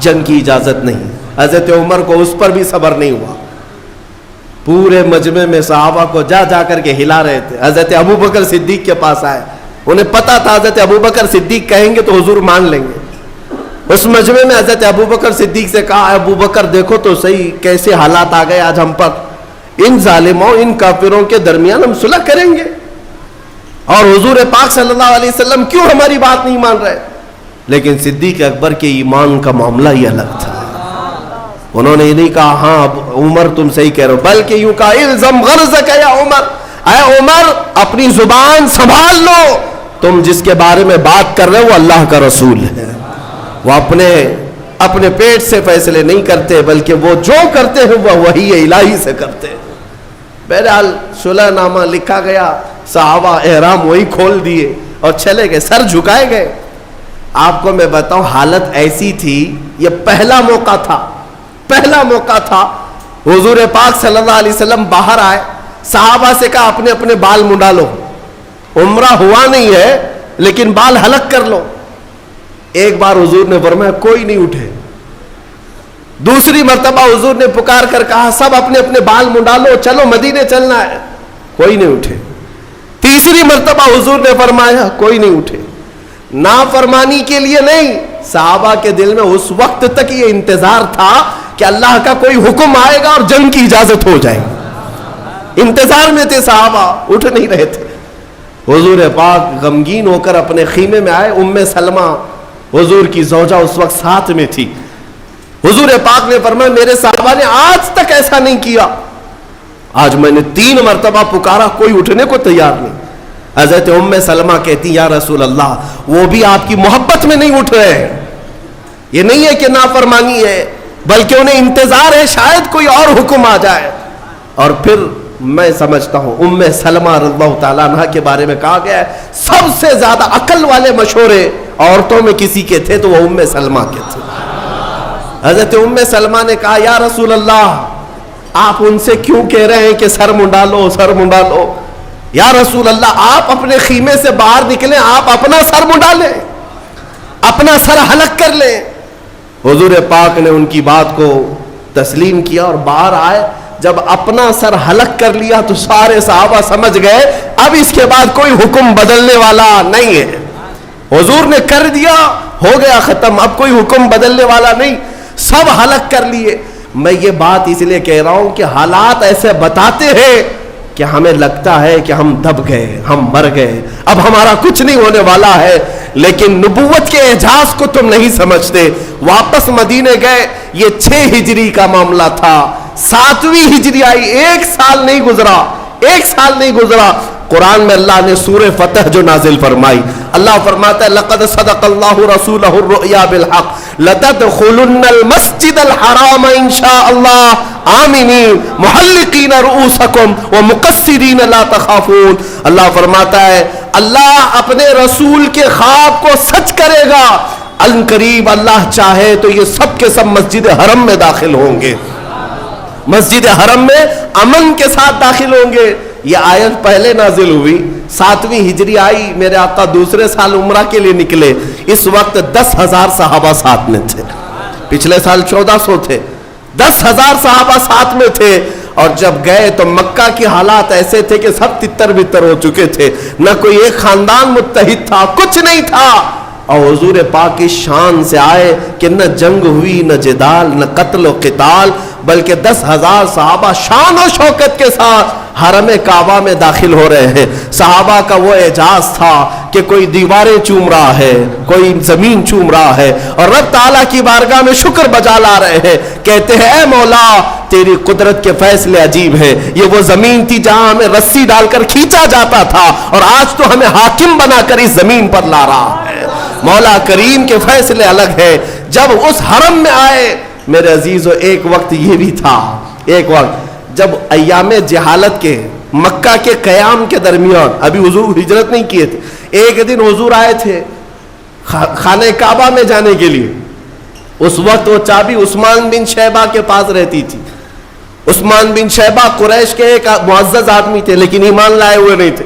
جنگ کی اجازت نہیں. حضرت عمر کو اس پر بھی صبر نہیں ہوا. پورے مجمع میں صحابہ کو جا جا کر کے ہلا رہے تھے. حضرت ابو بکر صدیق کے پاس آئے. انہیں پتا تھا حضرت ابو بکر صدیق کہیں گے تو حضور مان لیں گے. اس مجمع میں حضرت ابو بکر صدیق سے کہا ابو بکر دیکھو تو صحیح کیسے حالات آ گئے آج ہم پر. ان ظالموں ان کافروں کے درمیان ہم صلح کریں گے اور حضور پاک صلی اللہ علیہ وسلم کیوں ہماری بات نہیں مان رہے. لیکن صدیق اکبر کے ایمان کا معاملہ ہی الگ تھا. انہوں نے یہ نہیں کہا ہاں عمر تم صحیح کہہ رہے ہو، بلکہ یوں کہا الزم غرضک یا عمر، اے عمر اپنی زبان سنبھال لو. تم جس کے بارے میں بات کر رہے ہو وہ اللہ کا رسول ہے. وہ اپنے پیٹ سے فیصلے نہیں کرتے بلکہ وہ جو کرتے ہیں وہ وحی الہی سے کرتے ہیں. بہرحال صلح نامہ لکھا گیا. صحابہ احرام وہی کھول دیے اور چلے گئے، سر جھکائے گئے. آپ کو میں بتاؤں حالت ایسی تھی، یہ پہلا موقع تھا. حضور پاک صلی اللہ علیہ وسلم باہر آئے، صحابہ سے کہا اپنے اپنے بال منڈا لو. عمرہ ہوا نہیں ہے لیکن بال حلق کر لو. ایک بار حضور نے فرمایا کوئی نہیں اٹھے. دوسری مرتبہ حضور نے پکار کر کہا سب اپنے اپنے بال منڈا لو، چلو مدینے چلنا ہے. کوئی نہیں اٹھے. تیسری مرتبہ حضور نے فرمایا کوئی نہیں اٹھے. نافرمانی کے لیے نہیں، صحابہ کے دل میں اس وقت تک یہ انتظار تھا کہ اللہ کا کوئی حکم آئے گا اور جنگ کی اجازت ہو جائے گی. انتظار میں تھے صحابہ، اٹھ نہیں رہے تھے. حضور پاک غمگین ہو کر اپنے خیمے میں آئے. ام سلمہ حضور کی زوجہ اس وقت ساتھ میں تھی. حضور پاک نے فرمایا میرے صحابہ نے آج تک ایسا نہیں کیا. آج میں نے 3 مرتبہ پکارا کوئی اٹھنے کو تیار نہیں. حضرت ام سلمہ کہتی یا رسول اللہ وہ بھی آپ کی محبت میں نہیں اٹھ رہے ہیں. یہ نہیں ہے کہ نافرمانی ہے بلکہ انہیں انتظار ہے شاید کوئی اور حکم آ جائے. اور پھر میں سمجھتا ہوں ام سلمہ رضی اللہ تعالیٰ عنہ کے بارے میں کہا گیا ہے سب سے زیادہ عقل والے مشورے عورتوں میں کسی کے تھے تو وہ ام سلمہ کے تھے. حضرت ام سلمہ نے کہا یا رسول اللہ آپ ان سے کیوں کہہ رہے ہیں کہ سر منڈا لو سر منڈا لو. یا رسول اللہ آپ اپنے خیمے سے باہر نکلیں، آپ اپنا سر منڈا لیں، اپنا سر حلق کر لیں. حضور پاک نے ان کی بات کو تسلیم کیا اور باہر آئے. جب اپنا سر حلق کر لیا تو سارے صحابہ سمجھ گئے اب اس کے بعد کوئی حکم بدلنے والا نہیں ہے. حضور نے کر دیا، ہو گیا ختم، اب کوئی حکم بدلنے والا نہیں. سب حلق کر لیے. میں یہ بات اس لیے کہہ رہا ہوں کہ حالات ایسے بتاتے ہیں کہ ہمیں لگتا ہے کہ ہم دب گئے، ہم مر گئے، اب ہمارا کچھ نہیں ہونے والا ہے. لیکن نبوت کے اعجاز کو تم نہیں سمجھتے. واپس مدینے گئے. یہ 6 ہجری کا معاملہ تھا. 7ویں ہجری آئی، 1 سال نہیں گزرا. قرآن میں اللہ نے سورہ فتح جو نازل فرمائی، اللہ فرماتا ہے لقد صدق اللہ رسولہ الرؤیا بالحق لتدخلن المسجد الحرام ان شاء اللہ آمنین محلقین رؤوسکم ومقصرین لا تخافون. اللہ فرماتا ہے اللہ اپنے رسول کے خواب کو سچ کرے گا. ان قریب اللہ چاہے تو یہ سب کے سب مسجد حرم میں داخل ہوں گے، مسجد حرم میں امن کے ساتھ داخل ہوں گے. یہ آیت پہلے نازل ہوئی، 7ویں ہجری آئی، میرے آقا دوسرے سال عمرہ کے لیے نکلے. اس وقت 10,000 صحابہ ساتھ میں تھے. پچھلے سال 1400 تھے، 10,000 صحابہ ساتھ میں تھے. اور جب گئے تو مکہ کے حالات ایسے تھے کہ سب تتر بتر ہو چکے تھے. نہ کوئی ایک خاندان متحد تھا، کچھ نہیں تھا. اور حضور پاک کی شان سے آئے کہ نہ جنگ ہوئی، نہ جدال، نہ قتل و قتال، بلکہ 10,000 صحابہ شان و شوکت کے ساتھ حرم کعبہ میں داخل ہو رہے ہیں. صحابہ کا وہ اعجاز تھا کہ کوئی دیواریں چوم رہا ہے، کوئی زمین چوم رہا ہے اور رب تعالیٰ کی بارگاہ میں شکر بجا لا رہے ہیں. کہتے ہیں اے مولا تیری قدرت کے فیصلے عجیب ہیں. یہ وہ زمین تھی جہاں ہمیں رسی ڈال کر کھینچا جاتا تھا اور آج تو ہمیں حاکم بنا کر اس زمین پر لا رہا ہے. مولا کریم کے فیصلے الگ ہیں. جب اس حرم میں آئے میرے عزیزو، ایک وقت یہ بھی تھا، ایک وقت جب ایام جہالت کے مکہ کے قیام کے درمیان ابھی حضور ہجرت نہیں کیے تھے. ایک دن حضور آئے تھے خانہ کعبہ میں جانے کے لیے. اس وقت وہ چابی عثمان بن شیبہ کے پاس رہتی تھی. عثمان بن شیبہ قریش کے ایک معزز آدمی تھے لیکن ایمان لائے ہوئے نہیں تھے.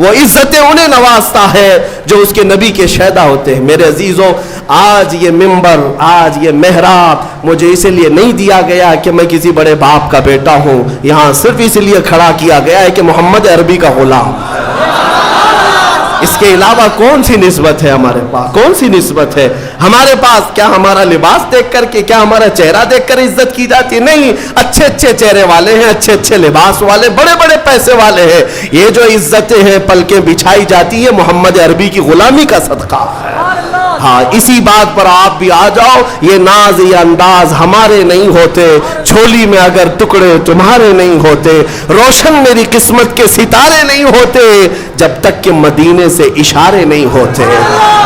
وہ عزتیں انہیں نوازتا ہے جو اس کے نبی کے شیدا ہوتے ہیں۔ میرے عزیزوں، آج یہ ممبر، آج یہ محراب مجھے اس لیے نہیں دیا گیا کہ میں کسی بڑے باپ کا بیٹا ہوں، یہاں صرف اس لیے کھڑا کیا گیا ہے کہ محمد عربی کا غلام۔ اس کے علاوہ کون سی نسبت ہے ہمارے پاس؟ کون سی نسبت ہے ہمارے پاس؟ کیا ہمارا لباس دیکھ کر کے، کیا ہمارا چہرہ دیکھ کر عزت کی جاتی؟ نہیں، اچھے اچھے چہرے والے ہیں، اچھے اچھے لباس والے، بڑے بڑے پیسے والے ہیں، یہ جو عزتیں ہیں پلکیں بچھائی جاتی ہے محمد عربی کی غلامی کا صدقہ ہے۔ ہاں، اسی بات پر آپ بھی آ جاؤ، یہ ناز یہ انداز ہمارے نہیں ہوتے، جھولی میں اگر ٹکڑے تمہارے نہیں ہوتے، روشن میری قسمت کے ستارے نہیں ہوتے، جب تک کہ مدینے سے اشارے نہیں ہوتے۔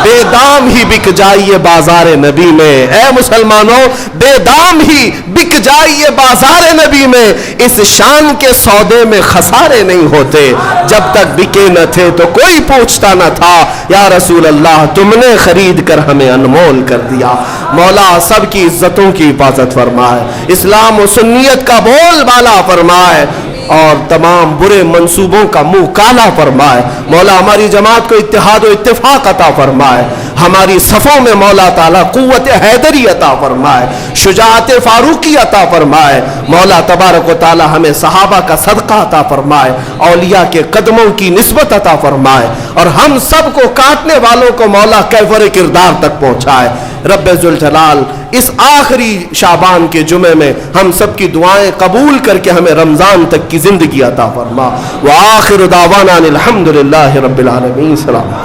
بے دام ہی بک جائیے بازار نبی میں، اے مسلمانوں، بے دام ہی بک جائیے بازار نبی میں، اس شان کے سودے میں خسارے نہیں ہوتے۔ جب تک بکے نہ تھے تو کوئی پوچھتا نہ تھا، یا رسول اللہ تم نے خرید کر ہمیں انمول کر دیا۔ مولا سب کی عزتوں کی حفاظت فرمائے، اسلام و سنیت کا بول بالا فرمائے، اور تمام برے منصوبوں کا منہ کالا فرمائے۔ مولا ہماری جماعت کو اتحاد و اتفاق عطا فرمائے، ہماری صفوں میں مولا تعالیٰ قوت حیدری عطا فرمائے، شجاعت فاروقی عطا فرمائے۔ مولا تبارک و تعالیٰ ہمیں صحابہ کا صدقہ عطا فرمائے، اولیاء کے قدموں کی نسبت عطا فرمائے، اور ہم سب کو کاٹنے والوں کو مولا کیفر کردار تک پہنچائے۔ رب ذوالجلال اس آخری شعبان کے جمعے میں ہم سب کی دعائیں قبول کر کے ہمیں رمضان تک کی زندگی عطا فرما۔ وآخر دعوانا الحمدللہ رب العالمین۔ سلام۔